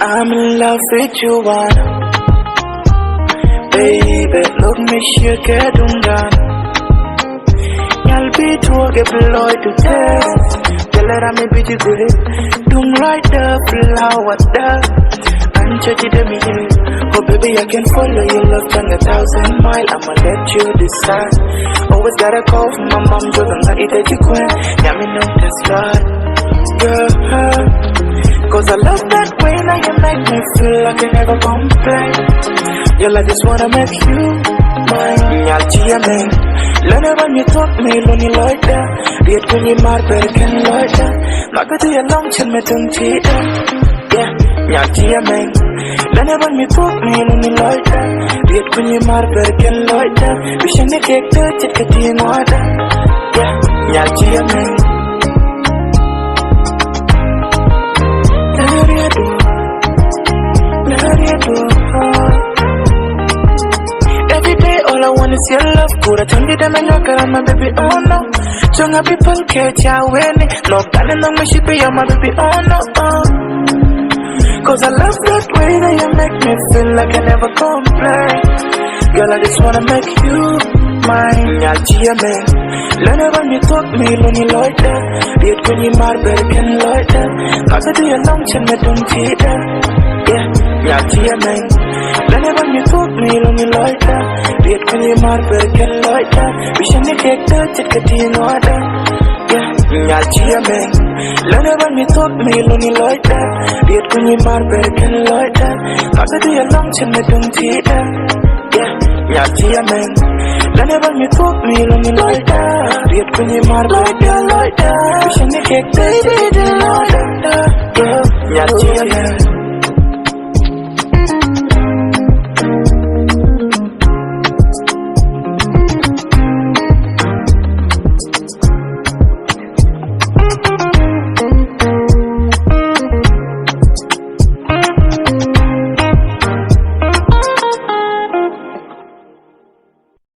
I'm in love with you, one. Baby, look me shake it down. Y'all be to get below to test. Tell her I'm a bit good. Don't write the flower there. I'm judging them here. Oh baby, I can follow your love down 1,000 miles. I'ma let you decide. Always gotta call from my mom, Jordan, I eat that you quit. Yeah, me know that's right. Yeah, cause I love that way. Now you make me feel like I never complain. Girl, I just wanna make you mine. Y'all cheer me. Learn it when you talk me, when you like that. Read when you mark, but I can like that. Not go to your long chin, me don't cheat. Yeah, y'all cheer me. Learn it when you talk me, when you like that. Read when you mark, but I can like that. We should make it touch it, get in order. Yeah, y'all cheer me. Every day all I want is your love. Good, I tell you them and you're my baby, oh no. Junga people catch ya when no darling on my ship, you're my baby, oh no. Cause I love that way that you make me feel like I never complain. Girl, I just wanna make you mine. Y'all cheer me. Learn it when you talk me, when you like that. Read when you mark, but I can like that. Not to do your long chin, me don't cheat that. Yeah, y'all cheer me. Learn it when you talk me, when you like that. Read when you mark, but I can like that. We should make it touch it, get in order. Yeah, y'all cheer me. Learn it when you talk me, when you like that. Read when you mark, but I can like that. Not to do your long chin, me don't cheat that. Yeah, y'all cheer me. Learn it when you talk me, when you like that. Read when you mark, but I can like that. We should make it touch it, get in order. Yeah, y'all cheer me.